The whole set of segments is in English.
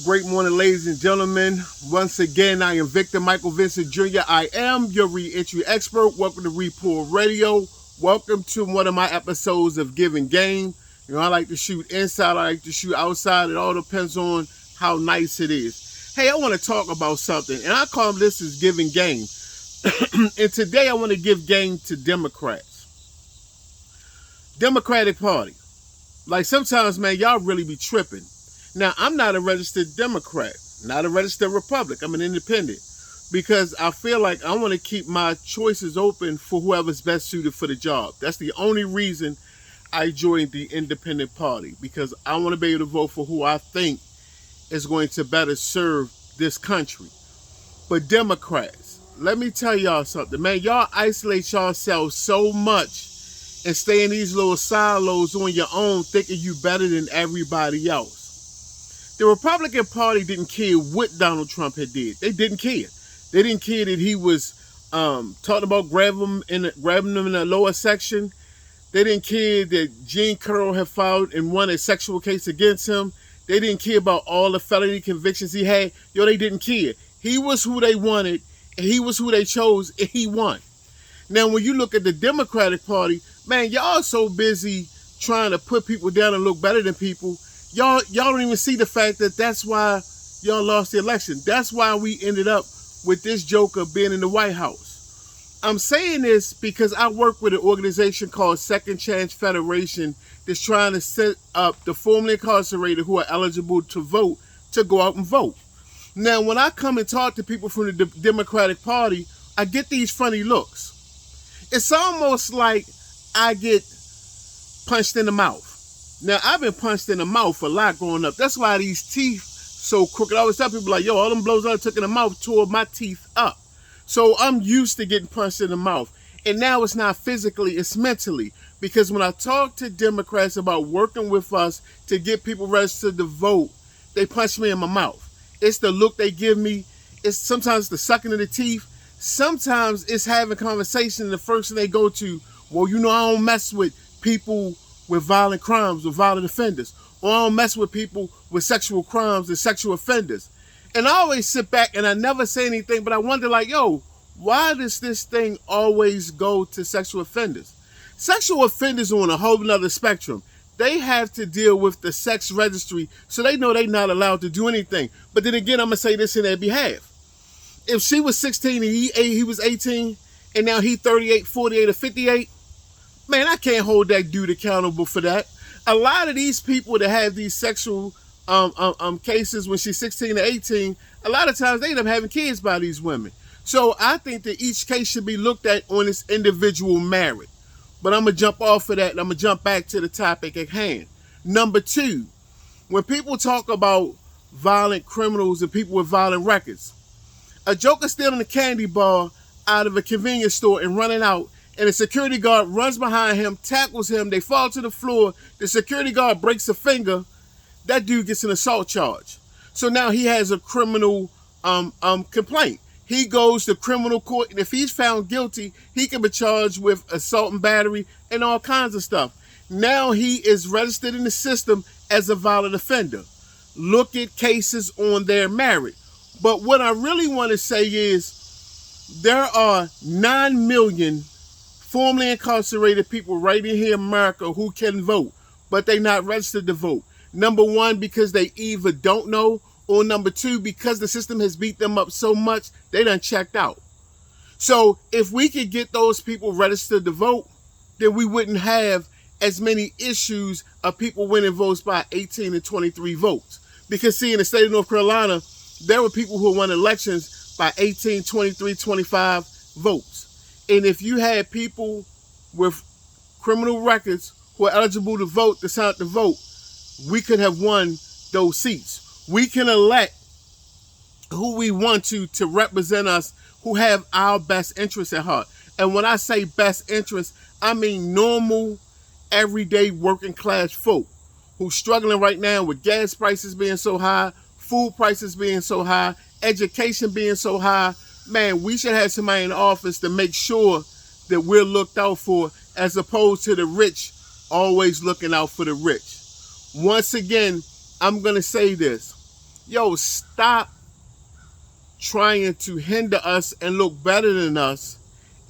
Great morning, ladies and gentlemen. Once again, I am Victor Michael Vincent Jr. I am your re-entry expert. Welcome to Repool Radio. Welcome to one of my episodes of Giving Game. You know, I like to shoot inside, I like to shoot outside. It all depends on how nice it is. Hey, I want to talk about something, and I call this as Giving Game. And today I want to give game to Democrats. Democratic Party. Like sometimes, man, y'all really be tripping. Now, I'm not a registered Democrat, not a registered Republican. I'm an independent because I feel like I want to keep my choices open for whoever's best suited for the job. That's the only reason I joined the independent party, because I want to be able to vote for who I think is going to better serve this country. But Democrats, let me tell y'all something, man. Y'all isolate yourselves so much and stay in these little silos on your own thinking you better than everybody else. The Republican Party didn't care what Donald Trump had did. They didn't care. They didn't care that he was talking about grabbing them in the lower section. They didn't care that Jean Carroll had filed and won a sexual case against him. They didn't care about all the felony convictions he had. They didn't care. He was who they wanted, and he was who they chose, and he won. Now, when you look at the Democratic Party, man, y'all so busy trying to put people down and look better than people. Y'all don't even see the fact that that's why y'all lost the election. That's why we ended up with this joker being in the White House. I'm saying this because I work with an organization called Second Chance Federation that's trying to set up the formerly incarcerated who are eligible to vote to go out and vote. Now, when I come and talk to people from the Democratic Party, I get these funny looks. It's almost like I get punched in the mouth. Now, I've been punched in the mouth a lot growing up. That's why these teeth so crooked. I always tell people like, all them blows I took in the mouth tore my teeth up. So I'm used to getting punched in the mouth. And now it's not physically, it's mentally. Because when I talk to Democrats about working with us to get people registered to vote, they punch me in my mouth. It's the look they give me. It's sometimes the sucking of the teeth. Sometimes it's having conversation. The first thing they go to, I don't mess with people with violent crimes or violent offenders. Or I don't mess with people with sexual crimes and sexual offenders. And I always sit back and I never say anything, but I wonder why does this thing always go to sexual offenders? Sexual offenders are on a whole nother spectrum. They have to deal with the sex registry, so they know they're not allowed to do anything. But then again, I'm going to say this in their behalf. If she was 16 and he was 18, and now he 38, 48, or 58, man, I can't hold that dude accountable for that. A lot of these people that have these sexual cases when she's 16 or 18, a lot of times they end up having kids by these women. So I think that each case should be looked at on its individual merit. But I'm going to jump off of that and I'm going to jump back to the topic at hand. Number two, when people talk about violent criminals and people with violent records, a joker stealing a candy bar out of a convenience store and running out, and a security guard runs behind him, tackles him, they fall to the floor, the security guard breaks a finger, that dude gets an assault charge. So now he has a criminal complaint. He goes to criminal court, and if he's found guilty, he can be charged with assault and battery and all kinds of stuff. Now he is registered in the system as a violent offender. Look at cases on their merit. But what I really want to say is there are 9 million formerly incarcerated people right in here in America who can vote, but they're not registered to vote. Number one, because they either don't know, or number two, because the system has beat them up so much, they done checked out. So if we could get those people registered to vote, then we wouldn't have as many issues of people winning votes by 18 and 23 votes. Because see, in the state of North Carolina, there were people who won elections by 18, 23, 25 votes. And if you had people with criminal records who are eligible to vote, to sign up to vote, we could have won those seats. We can elect who we want to represent us, who have our best interests at heart. And when I say best interests, I mean normal, everyday working class folk who's struggling right now with gas prices being so high, food prices being so high, education being so high. Man, we should have somebody in office to make sure that we're looked out for, as opposed to the rich always looking out for the rich. Once again, I'm going to say this. Yo, stop trying to hinder us and look better than us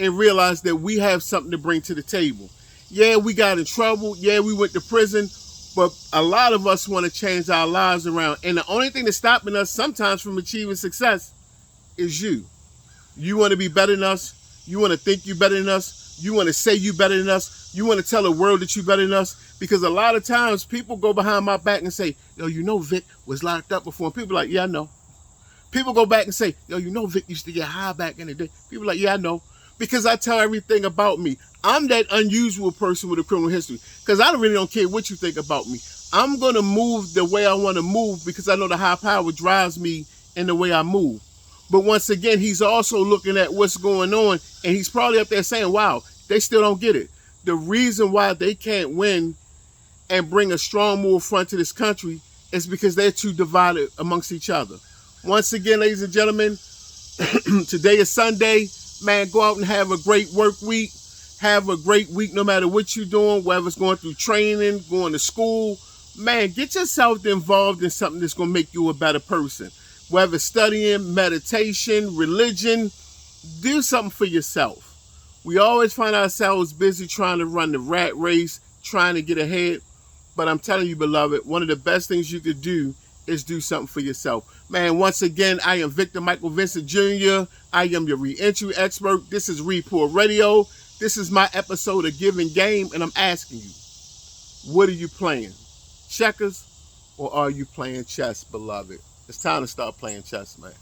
and realize that we have something to bring to the table. Yeah, we got in trouble. Yeah, we went to prison. But a lot of us want to change our lives around. And the only thing that's stopping us sometimes from achieving success is you. You want to be better than us. You want to think you better than us. You want to say you better than us. You want to tell the world that you better than us. Because a lot of times people go behind my back and say, yo, you know Vic was locked up before. And people are like, yeah, I know. People go back and say, yo, you know Vic used to get high back in the day. People are like, yeah, I know. Because I tell everything about me. I'm that unusual person with a criminal history. Because I really don't care what you think about me. I'm going to move the way I want to move because I know the high power drives me in the way I move. But once again, he's also looking at what's going on, and he's probably up there saying, wow, they still don't get it. The reason why they can't win and bring a strong move front to this country is because they're too divided amongst each other. Once again, ladies and gentlemen, today is Sunday. Man, go out and have a great work week. Have a great week no matter what you're doing, whether it's going through training, going to school. Man, get yourself involved in something that's going to make you a better person. Whether studying, meditation, religion, do something for yourself. We always find ourselves busy trying to run the rat race, trying to get ahead. But I'm telling you, beloved, one of the best things you could do is do something for yourself. Man, once again, I am Victor Michael Vincent Jr. I am your re-entry expert. This is Report Radio. This is my episode of Giving Game, and I'm asking you, what are you playing? Checkers, or are you playing chess, beloved? It's time to start playing chess, man.